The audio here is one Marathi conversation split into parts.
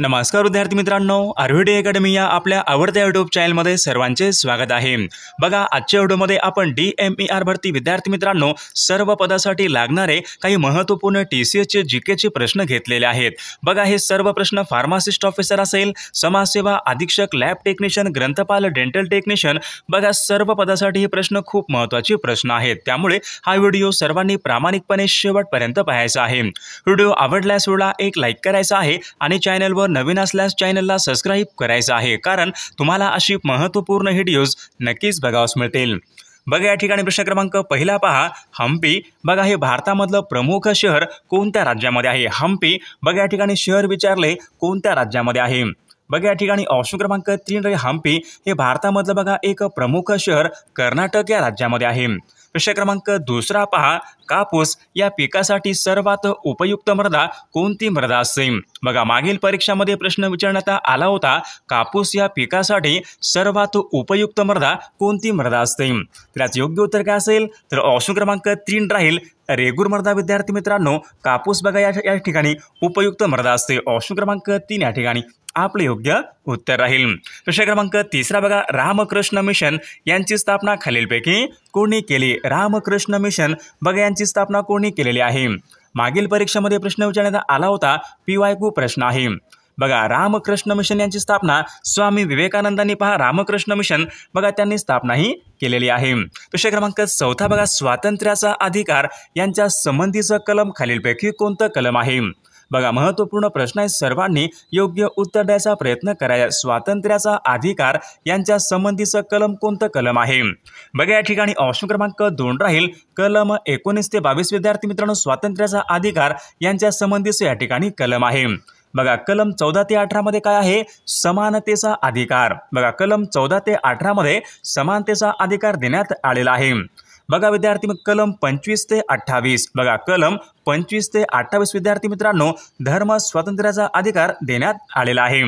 नमस्कार विद्यार्थी मित्रांनो, आरव्हीडी अकॅडमी या आपल्या आवडत्या यूट्यूब चॅनलमध्ये सर्वांचे स्वागत आहे। बघा, आजच्या व्हिडिओमध्ये आपण DMER भरती विद्यार्थी मित्रांनो सर्व पदासाठी लागणारे काही महत्त्वपूर्ण TCS चे जीके चे प्रश्न घेतलेले आहेत। बघा, हे सर्व प्रश्न फार्मासिस्ट ऑफिसर असेल, समाजसेवा अधीक्षक, लॅब टेक्निशियन, ग्रंथपाल, डेंटल टेक्निशियन, बघा सर्व पदासाठी हे प्रश्न खूप महत्त्वाचे प्रश्न आहेत। त्यामुळे हा व्हिडिओ सर्वांनी प्रामाणिकपणे शेवटपर्यंत पाहायचा आहे। व्हिडिओ आवडल्यास व्हिडिओला एक लाईक करायचा आहे आणि चॅनलवर नवीन असल्यास चॅनलला सबस्क्राइब करायचं आहे, कारण तुम्हाला अशी महत्त्वपूर्ण व्हिडिओज नक्कीच बघावयास मिळतील। बघा, या ठिकाणी प्रश्न क्रमांक पहिला पहा, हम्पी। बघा, हे भारतामधलं प्रमुख शहर कोणत्या राज्यामध्ये आहे? हम्पी, बघा या ठिकाणी शहर विचारले कोणत्या राज्यामध्ये आहे? बघा, या ठिकाणी ऑप्शन क्रमांक 3 हम्पी हे भारतामधलं बघा एक प्रमुख शहर कर्नाटक या राज्यामध्ये आहे। प्रश्न क्रमांक दुसरा पहा, कापूस या पिकासाठी सर्वात उपयुक्त मृदा कोणती मृदा असते? बघा, मागील परीक्षामध्ये प्रश्न विचारण्यात आला होता, कापूस या पिकासाठी सर्वात उपयुक्त मृदा कोणती मृदा असते? त्याच योग्य उत्तर काय असेल? तर ऑप्शन क्रमांक 3 राहील रेगूर मृदा। विद्यार्थी मित्रांनो, कापूस बघा या ठिकाणी उपयुक्त मृदा असते। ऑप्शन क्रमांक 3 या ठिकाणी आपले योग्य उत्तर राहील। प्रश्न क्रमांक तिसरा बघा, रामकृष्ण मिशन यांची स्थापना खालीलपैकी कोणी केली? रामकृष्ण मिशन बघा यांची स्थापना कोणी केलेली आहे? मागील परीक्षेमध्ये प्रश्न विचारण्यात आला होता, PYQ प्रश्न आहे। बघा, रामकृष्ण मिशन यांची स्थापना स्वामी विवेकानंदांनी पहा रामकृष्ण मिशन बघा त्यांनी स्थापना ही केलेली आहे। प्रश्न क्रमांक चौथा बघा, स्वातंत्र्याचा अधिकार यांच्या संबंधीचं कलम खालीलपैकी कोणतं कलम आहे? बघा, महत्त्वपूर्ण प्रश्न आहे, सर्वांनी योग्य उत्तर द्यायचा प्रयत्न करायचा। स्वातंत्र्याचा अधिकार यांच्या संबंधीचं कलम कोणतं कलम आहे? बघा, या ठिकाणी ऑप्शन क्रमांक 2 राहील कलम 19 ते 22। विद्यार्थी मित्रांनो, स्वातंत्र्याचा अधिकार यांच्या संबंधीचं या ठिकाणी कलम आहे। बघा, कलम 14 ते 18 मध्ये काय आहे? समानतेचा अधिकार। बघा, कलम 14 ते 18 मध्ये समानतेचा अधिकार देण्यात आलेला आहे। बघा विद्यार्थी, कलम 25 ते 28 बघा, कलम 25 ते 28 विद्यार्थी मित्रांनो धर्म स्वातंत्र्याचा अधिकार देण्यात आलेला आहे।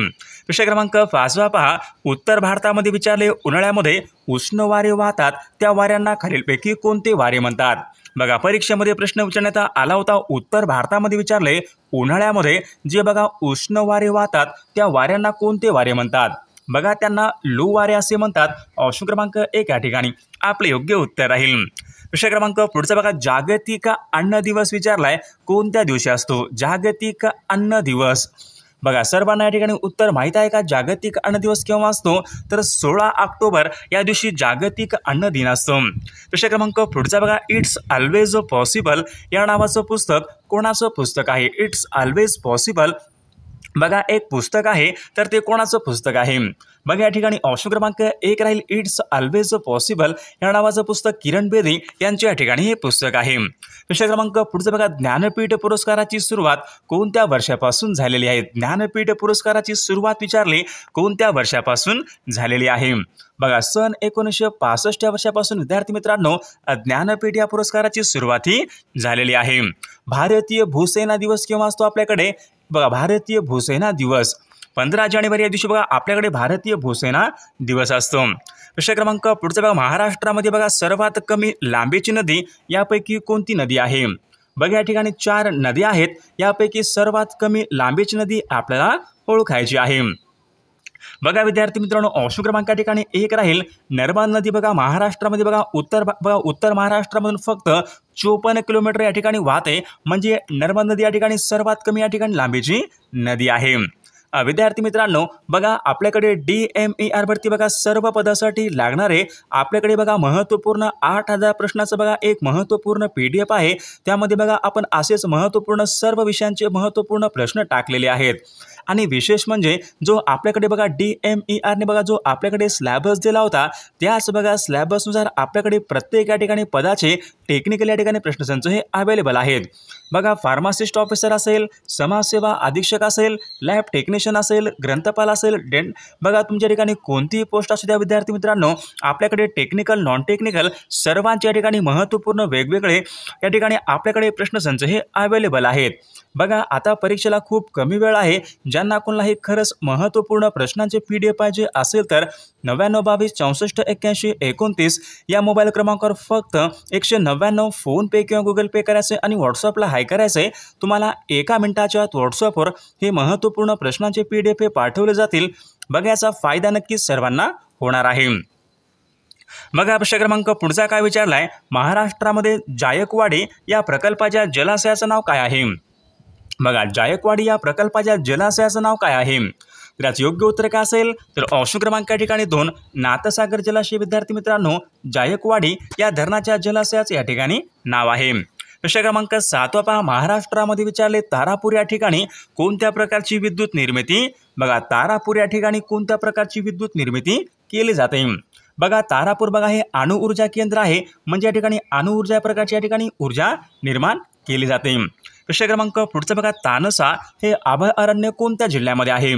प्रश्न क्रमांक 5 पहा, उत्तर भारतामध्ये विचारले उन्हाळ्यामध्ये उष्ण वारे वाहतात त्या वाऱ्यांना खालीलपैकी कोणते वारे म्हणतात? बघा, परीक्षेमध्ये प्रश्न विचारण्यात आला होता, उत्तर भारतामध्ये विचारले उन्हाळ्यामध्ये जे बघा उष्ण वारे वाहतात त्या वाऱ्यांना कोणते वारे म्हणतात? बघा, त्यांना लू वारे असे म्हणतात। ऑप्शन क्रमांक 1 या ठिकाणी आपले योग्य उत्तर राहील। प्रश्न क्रमांक पुढचा बघा, जागतिक अन्न दिवस विचारलाय कोणत्या दिवशी असतो? जागतिक अन्न दिवस बघा सर्वांना या ठिकाणी उत्तर माहित आहे का? जागतिक अन्न दिवस केव्हा असतो? तर 16 ऑक्टोबर या दिवशी जागतिक अन्न दिन असतो। प्रश्न क्रमांक पुढचा बघा, इट्स ऑलवेज पॉसिबल या नावाचं पुस्तक कोणाचं पुस्तक आहे? इट्स ऑलवेज पॉसिबल बघा एक पुस्तक आहे, तर ते कोणाचं पुस्तक आहे? बघा, या ठिकाणी ऑप्शन क्रमांक 1 राहील इट्स ऑलवेज पॉसिबल या नावाचं पुस्तक किरण बेदी यांच्या या ठिकाणी हे पुस्तक आहे। प्रश्न क्रमांक पुढचं बघा, ज्ञानपीठ पुरस्काराची सुरुवात कोणत्या वर्षापासून झालेली आहे? ज्ञानपीठ पुरस्काराची सुरुवात विचारली कोणत्या वर्षापासून झालेली आहे? बघा, सन 1965 या वर्षापासून विद्यार्थी मित्रांनो ज्ञानपीठ या पुरस्काराची सुरुवात ही झालेली आहे। भारतीय भूसेना दिवस केव्हा असतो आपल्याकडे? बघा, भारतीय भूसेना दिवस 15 जानेवारी या दिवशी बघा आपल्याकडे भारतीय भूसेना दिवस असतो। प्रश्न क्रमांक पुढचा बघा, महाराष्ट्रामध्ये बघा सर्वात कमी लांबीची नदी यापैकी कोणती नदी आहे? बघा, या ठिकाणी 4 नद्या आहेत, यापैकी सर्वात कमी लांबीची नदी आपल्याला ओळखायची आहे। बघा विद्यार्थी मित्रांनो, ऑप्शन क्रमांक या ठिकाणी 1 राहील नर्मदा नदी। बघा, महाराष्ट्रामध्ये बघा उत्तर महाराष्ट्रामधून फक्त 54 किलोमीटर या ठिकाणी वाहते, म्हणजे नर्मदा नदी या ठिकाणी सर्वात कमी या ठिकाणी लांबीची नदी आहे। विद्यार्थी मित्रांनो, बघा आपल्याकडे DMER भरती बघा सर्व पदासाठी लागणारे आपल्याकडे बघा महत्त्वपूर्ण 8000 प्रश्नाचं बघा एक महत्त्वपूर्ण PDF आहे। त्यामध्ये बघा आपण असेच महत्त्वपूर्ण सर्व विषयांचे महत्त्वपूर्ण प्रश्न टाकलेले आहेत। आणि विशेष म्हणजे जो आपल्याकडे बघा DMER ने बघा जो आपल्याकडे सिलेबस दिला होता, त्याच बघा सिलेबसनुसार आपल्याकडे प्रत्येक या ठिकाणी पदाचे टेक्निकल या ठिकाणी प्रश्नसंच हे अवेलेबल आहेत। बघा, फार्मासिस्ट ऑफिसर असेल, समाजसेवा अधीक्षक असेल, लॅब टेक्निशियन असेल, ग्रंथपाल असेल, बघा तुमच्या ठिकाणी कोणतीही पोस्ट असू द्या विद्यार्थी मित्रांनो, आपल्याकडे टेक्निकल नॉन टेक्निकल सर्वांच्या ठिकाणी महत्त्वपूर्ण वेगवेगळे या ठिकाणी आपल्याकडे प्रश्नसंच हे अवेलेबल आहेत। बघा, आता परीक्षेला खूप कमी वेळ आहे। ज्यांना कोणाला हे खरंच महत्त्वपूर्ण प्रश्नांचे PDF पाहिजे असेल तर 99 22 64 81 29 या मोबाईल क्रमांकावर फक्त 199 फोन पे किंवा गुगल पे करायचे आणि व्हॉट्सअपला हाय काय करायचं आहे, तुम्हाला 1 मिनिटाच्या आत व्हॉट्सअपवर हे महत्त्वपूर्ण प्रश्नांचे PDF हे पाठवले जातील. बघा याचा फायदा नक्कीच सर्वांना होणार आहे. बघा प्रश्न क्रमांक पुढचा काय विचारलाय, महाराष्ट्रामध्ये जायकवाडी या प्रकल्पाच्या जलाशयाचं नाव काय आहे? बघा जायकवाडी या प्रकल्पाच्या जलाशयाचं नाव काय आहे? तर याचं योग्य उत्तर काय असेल, तर ऑप्शन क्रमांक या ठिकाणी 2 नाथसागर जलाशय. विद्यार्थी मित्रांनो, जायकवाडी या धरणाच्या जलाशयाचे या ठिकाणी नाव आहे. प्रश्न क्रमांक 7 पहा, महाराष्ट्रामध्ये विचारले तारापूर या ठिकाणी कोणत्या प्रकारची विद्युत निर्मिती, बघा तारापूर या ठिकाणी कोणत्या प्रकारची विद्युत निर्मिती केली जाते? बघा तारापूर बघा हे अणु ऊर्जा केंद्र आहे, म्हणजे या ठिकाणी अणु ऊर्जा प्रकारची या ठिकाणी ऊर्जा निर्माण केली जाते. प्रश्न क्रमांक पुढचा बघा, तानसा हे अभयारण्य कोणत्या जिल्ह्यामध्ये आहे?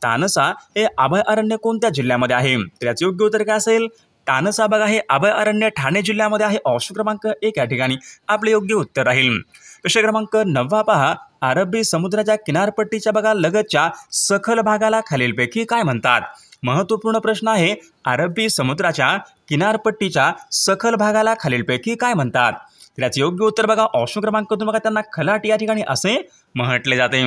तानसा हे अभयारण्य कोणत्या जिल्ह्यामध्ये आहे? तर याचे योग्य उत्तर काय असेल, तानसा बघा हे अभयारण्य ठाणे जिल्ह्यामध्ये आहे. ऑप्शन क्रमांक 1 या ठिकाणी आपले योग्य उत्तर राहील. प्रश्न क्रमांक 9 पहा, अरबी समुद्राच्या किनारपट्टीच्या बघा लगतच्या सखल भागाला खालीलपैकी काय म्हणतात? महत्त्वपूर्ण प्रश्न आहे. अरबी समुद्राच्या किनारपट्टीच्या सखल भागाला खालीलपैकी काय म्हणतात? तर याचे योग्य उत्तर बघा ऑप्शन क्रमांक 2 बघा त्यांना खलाट या ठिकाणी असे म्हटले जाते.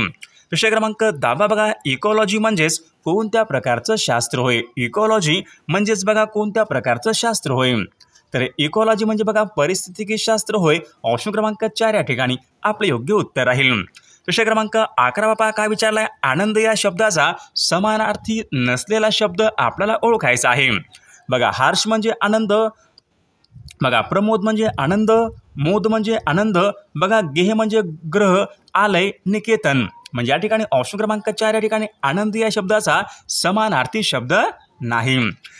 प्रश्न क्रमांक 10 बघा, इकॉलॉजी म्हणजेच कोणत्या प्रकारचं शास्त्र होय? इकॉलॉजी म्हणजेच बघा कोणत्या प्रकारचं शास्त्र होय? तर इकॉलॉजी म्हणजे बघा परिस्थितिकी शास्त्र होय. ऑप्शन क्रमांक 4 या ठिकाणी आपले योग्य उत्तर राहील. प्रश्न क्रमांक 11 पहा काय विचारलाय, आनंद या शब्दाचा समानार्थी नसलेला शब्द आपल्याला ओळखायचा आहे. बघा हर्ष म्हणजे आनंद, बघा प्रमोद म्हणजे आनंद, मोद म्हणजे आनंद, बघा गेह म्हणजे ग्रह, आलय निकेतन. म्हणजे या ठिकाणी ऑप्शन क्रमांक 4 या ठिकाणी आनंद या शब्दाचा समानार्थी शब्द नाही.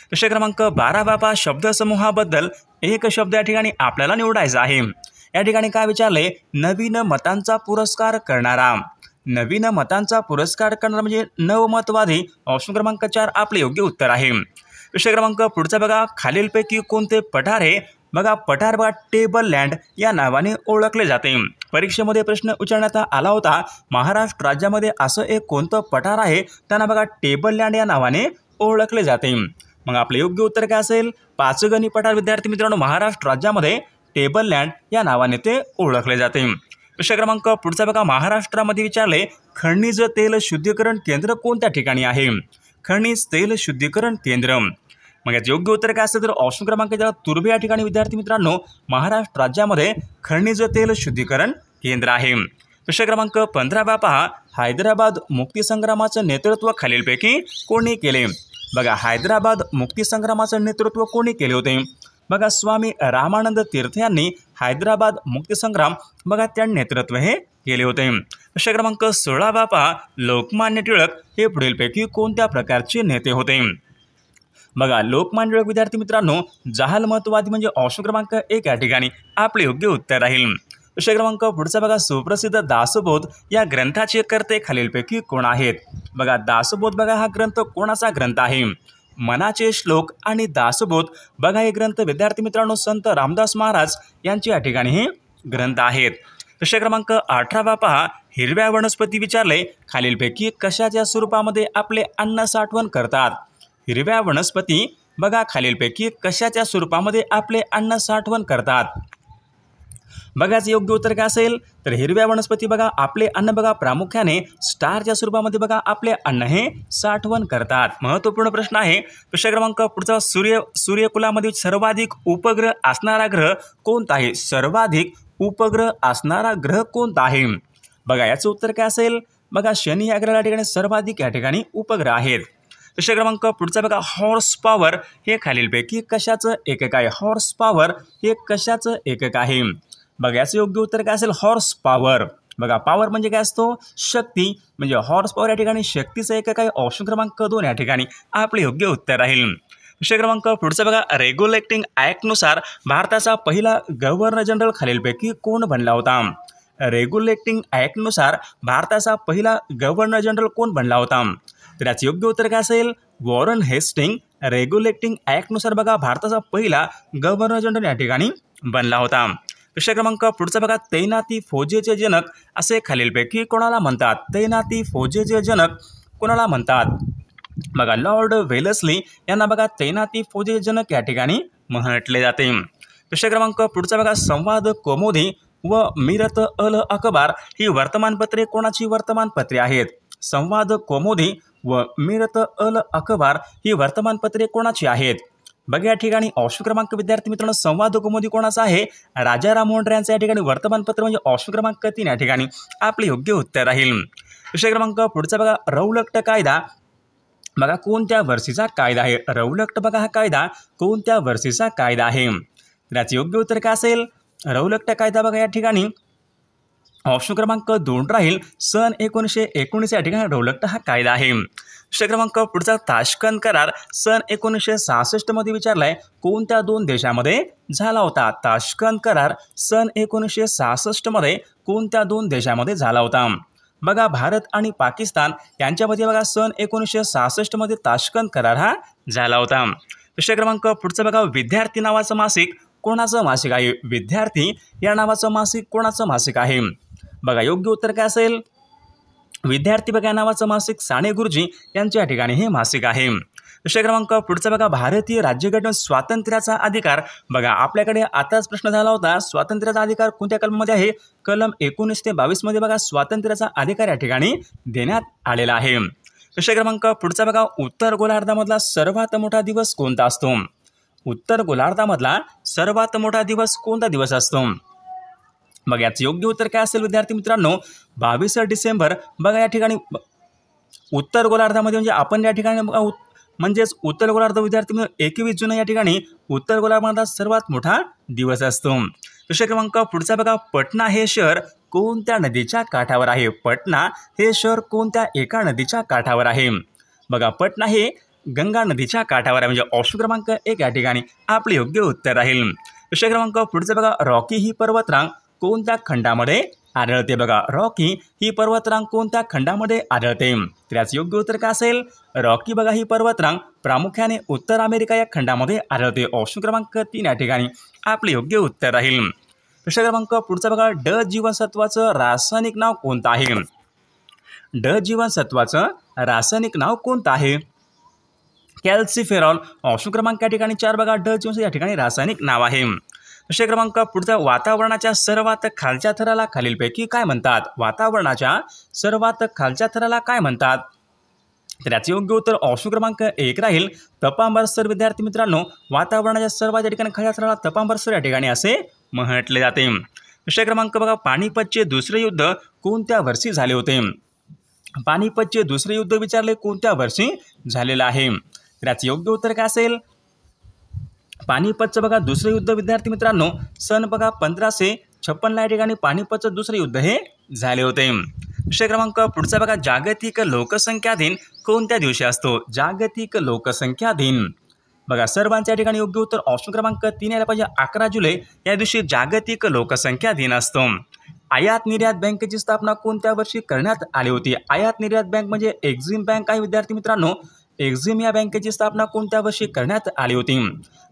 प्रश्न क्रमांक 12 बाबा, शब्दसमूहाबद्दल एक शब्द या ठिकाणी आपल्याला निवडायचा आहे. या ठिकाणी काय विचारले, नवीन मतांचा पुरस्कार करणारा. नवीन मतांचा पुरस्कार करणारा म्हणजे नवमतवादी. ऑप्शन क्रमांक 4 आपले योग्य उत्तर आहे. प्रश्न क्रमांक पुढचा बघा, खालीलपैकी कोणते पठार हे बघा पठार बघा टेबल लँड या नावाने ओळखले जाते? परीक्षेमध्ये प्रश्न विचारण्यात आला होता, महाराष्ट्र राज्यामध्ये असं एक कोणतं पठार आहे त्यांना बघा टेबल लँड या नावाने ओळखले जाते? मग आपले योग्य उत्तर काय असेल, पाचगणी पठार. विद्यार्थी मित्रांनो, महाराष्ट्र राज्यामध्ये टेबल लँड या नावाने ते ओळखले जाते. प्रश्न क्रमांक पुढचा बघा, महाराष्ट्रामध्ये विचारले खनिज तेल शुद्धीकरण केंद्र कोणत्या ठिकाणी आहे? खनिज तेल शुद्धीकरण केंद्र. मग याचं योग्य उत्तर काय असेल, तर ऑप्शन क्रमांक तुर्भे या ठिकाणी विद्यार्थी मित्रांनो महाराष्ट्र राज्यामध्ये खनिज तेल शुद्धीकरण केंद्र आहे. प्रश्न क्रमांक 15 पहा, हैदराबाद मुक्तीसंग्रामाचं नेतृत्व खालीलपैकी कोणी केले? बघा हैदराबाद मुक्तीसंग्रामाचं नेतृत्व कोणी केले होते? बघा स्वामी रामानंद तीर्थ यांनी हैदराबाद मुक्तीसंग्राम बघा त्या नेतृत्व हे केले होते. प्रश्न क्रमांक 16 पहा, लोकमान्य टिळक हे पुढीलपैकी कोणत्या प्रकारचे नेते होते? बघा लोकमान्य टिळक विद्यार्थी मित्रांनो जहालमतवादी. म्हणजे ऑप्शन क्रमांक 1 या ठिकाणी आपले योग्य उत्तर राहील. प्रश्न क्रमांक पुढचा बघा, सुप्रसिद्ध दासबोध या ग्रंथाचे कर्ते खालीलपैकी कोण आहेत? बघा दासबोध बघा हा ग्रंथ कोणाचा ग्रंथ आहे? मनाचे श्लोक आणि दासबोध बघा हे ग्रंथ विद्यार्थी मित्रांनो संत रामदास महाराज यांचे या ठिकाणी हे ग्रंथ आहेत. प्रश्न क्रमांक 18 पहा, हिरव्या वनस्पती विचारले खालीलपैकी कशाच्या स्वरूपामध्ये आपले अन्न साठवण करतात? हिरव्या वनस्पती बघा खालीलपैकी कशाच्या स्वरूपामध्ये आपले अन्न साठवण करतात? बघाच योग्य उत्तर काय असेल, तर हिरव्या वनस्पती बघा आपले अन्न बघा प्रामुख्याने स्टारच्या स्वरूपामध्ये बघा आपले अन्न हे साठवण करतात. महत्त्वपूर्ण प्रश्न आहे. प्रश्न क्रमांक पुढचा, सूर्यकुलामध्ये सर्वाधिक उपग्रह असणारा ग्रह कोणता आहे? सर्वाधिक उपग्रह असणारा ग्रह कोणता आहे? बघा याचं उत्तर काय असेल, बघा शनी या ग्रहाला ठिकाणी सर्वाधिक या ठिकाणी उपग्रह आहेत. प्रश्न क्रमांक पुढचा बघा, हॉर्स पॉवर हे खालीलपैकी कशाचं एकक आहे? हॉर्स पॉवर हे कशाचं एकक आहे? बघा याचं योग्य उत्तर काय असेल, हॉर्स पॉवर. बघा पॉवर म्हणजे काय असतो, शक्ती. म्हणजे हॉर्स पॉवर या ठिकाणी शक्तीचं एकक आहे. ऑप्शन क्रमांक 2 या ठिकाणी आपले योग्य उत्तर राहील. प्रश्न क्रमांक पुढचा बघा, रेग्युलेटिंग ॲक्टनुसार भारताचा पहिला गव्हर्नर जनरल खालीलपैकी कोण बनला होता? रेग्युलेटिंग ॲक्टनुसार भारताचा पहिला गव्हर्नर जनरल कोण बनला होता? तर याचं योग्य उत्तर काय असेल, वॉरन हेस्टिंग. रेग्युलेटिंग ॲक्टनुसार बघा भारताचा पहिला गव्हर्नर जनरल या ठिकाणी बनला होता. प्रश्न क्रमांक पुढचा बघा, तैनाती फौजेचे जनक असे खालीलपैकी कोणाला म्हणतात? तैनाती फौजेचे जनक कोणाला म्हणतात? बघा लॉर्ड वेलस्ली यांना बघा तैनाती फौजेचे जनक या ठिकाणी म्हटले जाते. प्रश्न क्रमांक पुढचा बघा, संवाद कौमुदी व मिरत अल अखबार ही वर्तमानपत्रे कोणाची वर्तमानपत्रे आहेत? संवाद कौमुदी व मिरत अल अखबार ही वर्तमानपत्रे कोणाची आहेत? बघा या ठिकाणी ऑप्शन क्रमांक विद्यार्थी मित्रांनो संवाद कौमुदी कोणाचा आहे? राजा राममोहन राय यांचं या ठिकाणी वर्तमानपत्र म्हणजे ऑप्शन क्रमांक 3 या ठिकाणी आपले योग्य उत्तर राहील। विषय क्रमांक पुढचा बघा रौलट कायदा बघा कोणत्या वर्षीचा कायदा आहे? रौलट बघा हा कायदा कोणत्या वर्षीचा कायदा आहे? त्याचे योग्य उत्तर काय असेल? रौलट कायदा बघा या ठिकाणी ऑप्शन क्रमांक 2 राहील। सन 1919 या ठिकाणी रौलट हा कायदा आहे। विषय क्रमांक पुढचा ताश्कंद करार सन 1966 मध्ये विचारलाय कोणत्या 2 देशामध्ये झाला होता? ताश्कंद करार सन 1966 मध्ये कोणत्या 2 देशामध्ये झाला होता? बघा भारत आणि पाकिस्तान यांच्यामध्ये बघा सन 1966 मध्ये ताश्कंद करार हा झाला होता। विषय क्रमांक पुढचा बघा विद्यार्थी नावाचं मासिक कोणाचं मासिक आहे? विद्यार्थी या नावाचं मासिक कोणाचं मासिक आहे? बघा योग्य उत्तर काय असेल? विद्यार्थी बघा नावाचं मासिक साने गुरुजी यांच्या ठिकाणी हे मासिक आहे। विषय क्रमांक पुढचा बघा भारतीय राज्यघटना स्वातंत्र्याचा अधिकार बघा आपल्याकडे आताच प्रश्न झाला होता स्वातंत्र्याचा अधिकार कोणत्या कलममध्ये आहे? कलम 19 ते 22 मध्ये बघा स्वातंत्र्याचा अधिकार या ठिकाणी देण्यात आलेला आहे। विषय क्रमांक पुढचा बघा उत्तर गोलार्धामधला सर्वात मोठा दिवस कोणता असतो? उत्तर गोलार्धामधला सर्वात मोठा दिवस कोणता दिवस असतो? बघा याचं योग्य उत्तर काय असेल विद्यार्थी मित्रांनो? 22 डिसेंबर बघा या ठिकाणी उत्तर गोलार्धामध्ये म्हणजे आपण या ठिकाणी म्हणजेच उत्तर गोलार्ध विद्यार्थी 21 जून या ठिकाणी उत्तर गोलार्धामधला सर्वात मोठा दिवस असतो। विषय क्रमांक पुढचा बघा पटना हे शहर कोणत्या नदीच्या काठावर आहे? पटना हे शहर कोणत्या एका नदीच्या काठावर आहे? बघा पटना हे गंगा नदीच्या काठावर आहे म्हणजे ऑप्शन क्रमांक 1 या ठिकाणी आपले योग्य उत्तर राहील। विषय क्रमांक पुढचा बघा रॉकी ही पर्वतरांग कोणत्या खंडामध्ये आढळते? बघा रॉकी ही पर्वतरांग कोणत्या खंडामध्ये आढळते? त्याचं योग्य उत्तर काय असेल? रॉकी बघा ही पर्वतरांग प्रामुख्याने उत्तर अमेरिका या खंडामध्ये आढळते। ऑप्शन क्रमांक 3 या ठिकाणी आपले योग्य उत्तर राहील। विषय क्रमांक पुढचा बघा ड जीवनसत्वाचं रासायनिक नाव कोणतं आहे? ड जीवनसत्वाचं रासायनिक नाव कोणतं आहे? कॅल्सिफेरॉल। ऑप्शन क्रमांक या ठिकाणी 4 बघा ड जीवनसत्व या ठिकाणी रासायनिक नाव आहे। विषय क्रमांक पुढचा वातावरणाच्या सर्वात खालच्या थराला खालीलपैकी काय म्हणतात? वातावरणाच्या सर्वात खालच्या थराला काय म्हणतात? तर याचे योग्य उत्तर ऑप्शन क्रमांक 1 राहील तपांबर स्तर। विद्यार्थी मित्रांनो वातावरणाच्या सर्वात या ठिकाणी खालच्या थराला तपांबर स्तर या ठिकाणी असे म्हटले जाते। विषय क्रमांक बघा पानिपतचे दुसरे युद्ध कोणत्या वर्षी झाले होते? पानिपतचे दुसरे युद्ध विचारले कोणत्या वर्षी झालेलं आहे? तर याचे योग्य उत्तर काय असेल? पानिपतचं बघा दुसरे युद्ध विद्यार्थी मित्रांनो सन बघा 1556 या ठिकाणी पानिपतचं दुसरे युद्ध हे झाले होते। विषय क्रमांक पुढचा बघा जागतिक लोकसंख्या दिन कोणत्या दिवशी असतो? जागतिक लोकसंख्या दिन बघा सर्वांच्या या ठिकाणी योग्य उत्तर ऑप्शन क्रमांक 3 यायला पाहिजे। 11 जुलै या दिवशी जागतिक लोकसंख्या दिन असतो। आयात निर्यात बँकेची स्थापना कोणत्या वर्षी करण्यात आली होती? आयात निर्यात बँक म्हणजे एक्झिम बँक आहे विद्यार्थी मित्रांनो। एक्झिम या बँकेची स्थापना कोणत्या वर्षी करण्यात आली होती?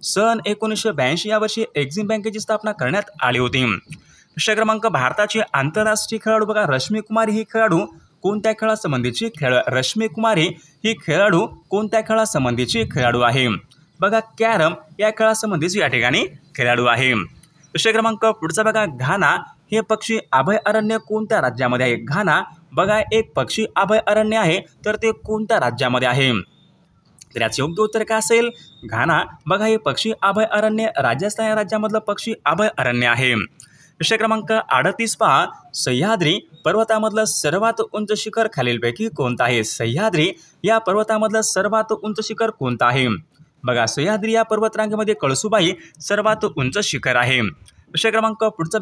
सन 1982 या वर्षी एक्झिम बँकेची स्थापना करण्यात आली होती। विषय क्रमांक भारताची आंतरराष्ट्रीय खेळाडू बघा रश्मी कुमारी ही खेळाडू कोणत्या खेळासंबंधीची रश्मी कुमारी ही खेळाडू कोणत्या खेळासंबंधीची खेळाडू आहे? बघा कॅरम या खेळासंबंधीची या ठिकाणी खेळाडू आहे। विषय क्रमांक पुढचा बघा घाना हे पक्षी अभयारण्य कोणत्या राज्यामध्ये आहे? घाना बघा एक पक्षी अभयारण्य आहे तर ते कोणत्या राज्यामध्ये आहे? तर याचे योग्य उत्तर काय असेल? घाना बघा हे पक्षी अभयारण्य राजस्थान या राज्यामधलं पक्षी अभयारण्य आहे। विषय क्रमांक 38 पहा सह्याद्री पर्वतामधलं सर्वात उंच शिखर खालीलपैकी कोणतं आहे? सह्याद्री या पर्वतामधलं सर्वात उंच शिखर कोणतं आहे? बघा सह्याद्री या पर्वतरांगेमध्ये कळसुबाई सर्वात उंच शिखर आहे। विषय क्रमांक पुढचा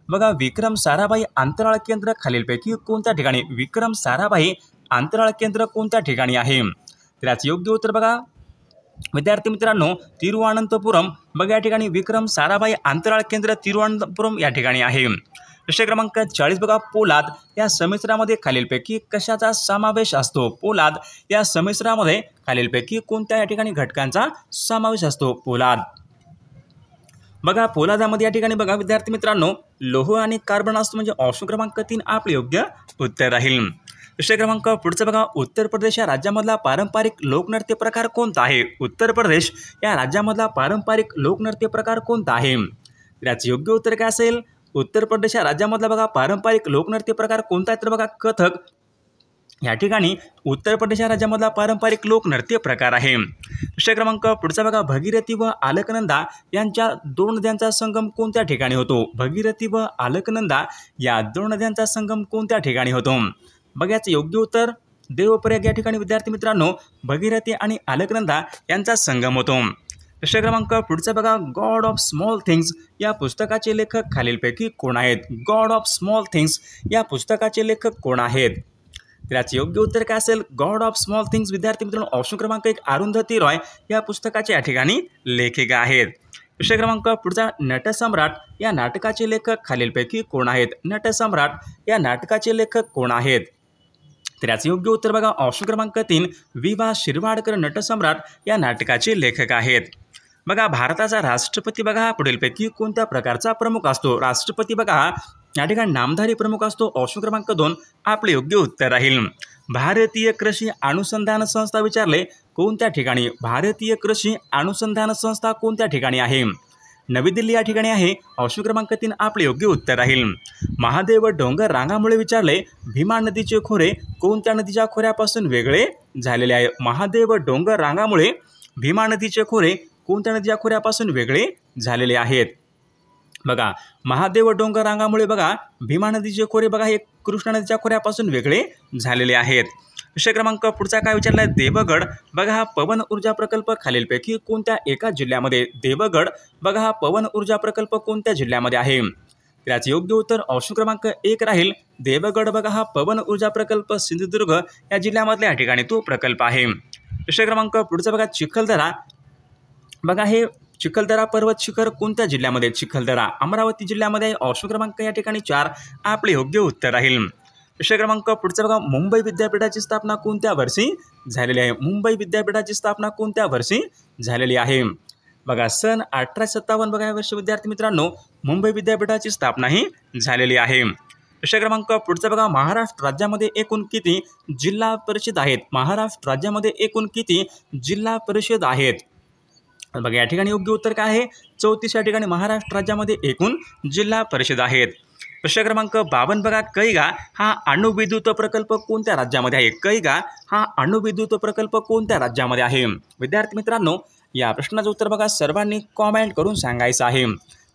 बघा विक्रम साराभाई अंतराळ केंद्र खालीलपैकी कोणत्या ठिकाणी? विक्रम साराभाई अंतराळ केंद्र कोणत्या ठिकाणी आहे? तर याचं योग्य उत्तर बघा विद्यार्थी मित्रांनो तिरुवनंतपुरम बघा या ठिकाणी विक्रम साराभाई अंतराळ केंद्र तिरुवनंतपुरम या ठिकाणी आहे। विषय क्रमांक 40 बघा पोलाद या समिश्रामध्ये खालीलपैकी कशाचा समावेश असतो? पोलाद या समिश्रामध्ये खालीलपैकी कोणत्या या ठिकाणी घटकांचा समावेश असतो? पोलाद बघा पोलादामध्ये या ठिकाणी बघा विद्यार्थी मित्रांनो लोह आणि कार्बन असतो म्हणजे ऑप्शन क्रमांक 3 आपले योग्य उत्तर राहील। विषय क्रमांक पुढचा बघा उत्तर प्रदेश या राज्यामधला पारंपरिक लोकनृत्य प्रकार कोणता आहे? उत्तर प्रदेश या राज्यामधला पारंपरिक लोकनृत्य प्रकार कोणता आहे? याचे योग्य उत्तर काय असेल? उत्तर प्रदेश या राज्यामधला बघा पारंपरिक लोकनृत्य प्रकार कोणता आहे तर बघा कथक या ठिकाणी उत्तर प्रदेश या राज्यामधला पारंपरिक लोकनृत्य प्रकार आहे। विषय क्रमांक पुढचा बघा भगीरथी व अलकनंदा यांच्या दोन नद्यांचा संगम कोणत्या ठिकाणी होतो? भगीरथी व अलकनंदा या दोन नद्यांचा संगम कोणत्या ठिकाणी होतो? बघा याचं योग्य उत्तर देवप्रयाग या ठिकाणी विद्यार्थी मित्रांनो भगीरथी आणि अलकनंदा यांचा संगम होतो। विषय क्रमांक पुढचा बघा गॉड ऑफ स्मॉल थिंग्स या पुस्तकाचे लेखक खालीलपैकी कोण आहेत? गॉड ऑफ स्मॉल थिंग्स या पुस्तकाचे लेखक कोण आहेत? तर याचे योग्य उत्तर काय असेल? गॉड ऑफ स्मॉल थिंग्स विद्यार्थी मित्रांनो ऑप्शन क्रमांक 1 अरुंधती रॉय या पुस्तकाचे या ठिकाणी लेखिका आहेत। विषय क्रमांक पुढचा नटसम्राट या नाटकाचे लेखक खालीलपैकी कोण आहेत? नटसम्राट या नाटकाचे लेखक कोण आहेत? तर याचे योग्य उत्तर बघा ऑप्शन क्रमांक 3 विवा शिरवाडकर नटसम्राट या नाटकाचे लेखक आहेत। बघा भारताचा राष्ट्रपती बघा पुढीलपैकी कोणत्या प्रकारचा प्रमुख असतो? राष्ट्रपती बघा या ठिकाणी नामधारी प्रमुख असतो। ऑप्शन क्रमांक 2 आपले योग्य उत्तर राहील। भारतीय कृषी अनुसंधान संस्था विचारले कोणत्या ठिकाणी? भारतीय कृषी अनुसंधान संस्था कोणत्या ठिकाणी आहे? नवी दिल्ली या ठिकाणी आहे। ऑप्शन क्रमांक 3 आपले योग्य उत्तर राहील। महादेव डोंगर रांगामुळे विचारले भीमा नदीचे खोरे कोणत्या नदीच्या खोऱ्यापासून वेगळे झालेले आहे? महादेव डोंगर रांगामुळे भीमा नदीचे खोरे कोणत्या नदीच्या खोऱ्यापासून वेगळे झालेले आहेत? बघा महादेव डोंगर रांगामुळे बघा भीमा नदीचे खोरे बघा हे कृष्णा नदीच्या खोऱ्यापासून वेगळे झालेले आहेत। विषय क्रमांक पुढचा काय विचारलाय? देवगड बघा हा पवन ऊर्जा प्रकल्प खालीलपैकी कोणत्या एका जिल्ह्यामध्ये? देवगड बघा हा पवन ऊर्जा प्रकल्प कोणत्या जिल्ह्यामध्ये आहे? त्याचे योग्य उत्तर ऑप्शन क्रमांक 1 राहील। देवगड बघा हा पवन ऊर्जा प्रकल्प सिंधुदुर्ग या जिल्ह्यामधल्या या ठिकाणी तो प्रकल्प आहे। विषय क्रमांक पुढचा बघा चिखलदरा बघा हे चिखलदरा पर्वत शिखर कोणत्या जिल्ह्यामध्ये? चिखलदरा अमरावती जिल्ह्यामध्ये आहे। ऑप्शन क्रमांक या ठिकाणी 4 आपले योग्य उत्तर राहील। विषय क्रमांक पुढचा बघा मुंबई विद्यापीठाची स्थापना कोणत्या वर्षी झालेली आहे? मुंबई विद्यापीठाची स्थापना कोणत्या वर्षी झालेली आहे? बघा सन 1857 बघा या वर्षी विद्यार्थी मित्रांनो मुंबई विद्यापीठाची स्थापना ही झालेली आहे। विषय क्रमांक पुढचा बघा महाराष्ट्र राज्यामध्ये एकूण किती जिल्हा परिषद आहेत? महाराष्ट्र राज्यामध्ये एकूण किती जिल्हा परिषद आहेत? बघा या ठिकाणी योग्य उत्तर काय आहे? 34 या ठिकाणी महाराष्ट्र राज्यामध्ये एकूण जिल्हा परिषद आहेत। विषय क्रमांक 52 बघा कैगा हा अणुविद्युत प्रकल्प कोणत्या राज्यामध्ये आहे? कैगा हा अणुविद्युत प्रकल्प कोणत्या राज्यामध्ये आहे? विद्यार्थी मित्रांनो या प्रश्नाचं उत्तर बघा सर्वांनी कॉमेंट करून सांगायचं आहे।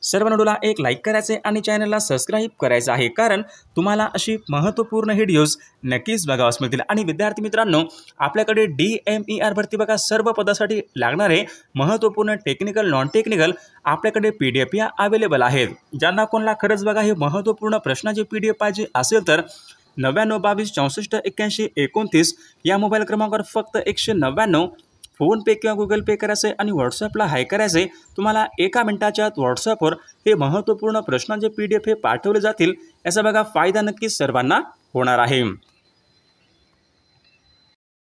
सर्व व्हिडिओला एक लाईक करायचे आणि चॅनलला सबस्क्राईब करायचं आहे कारण तुम्हाला अशी महत्त्वपूर्ण व्हिडिओज नक्कीच बघावयास मिळतील। आणि विद्यार्थी मित्रांनो आपल्याकडे DMER भरती बघा सर्व पदासाठी लागणारे महत्त्वपूर्ण टेक्निकल नॉन टेक्निकल आपल्याकडे PDF या अवेलेबल आहेत। ज्यांना कोणाला खरंच बघा हे महत्त्वपूर्ण प्रश्नाचे PDF पाहिजे असेल तर 99 22 64 81 29 या मोबाईल क्रमांकावर फक्त 199 फोनपे किंवा गुगल पे करायचे आणि व्हॉट्सअपला हाय करायचे। तुम्हाला 1 मिनिटाच्या आत व्हॉट्सअपवर हे महत्त्वपूर्ण प्रश्नांचे PDF हे पाठवले जातील। याचा बघा फायदा नक्कीच सर्वांना होणार आहे।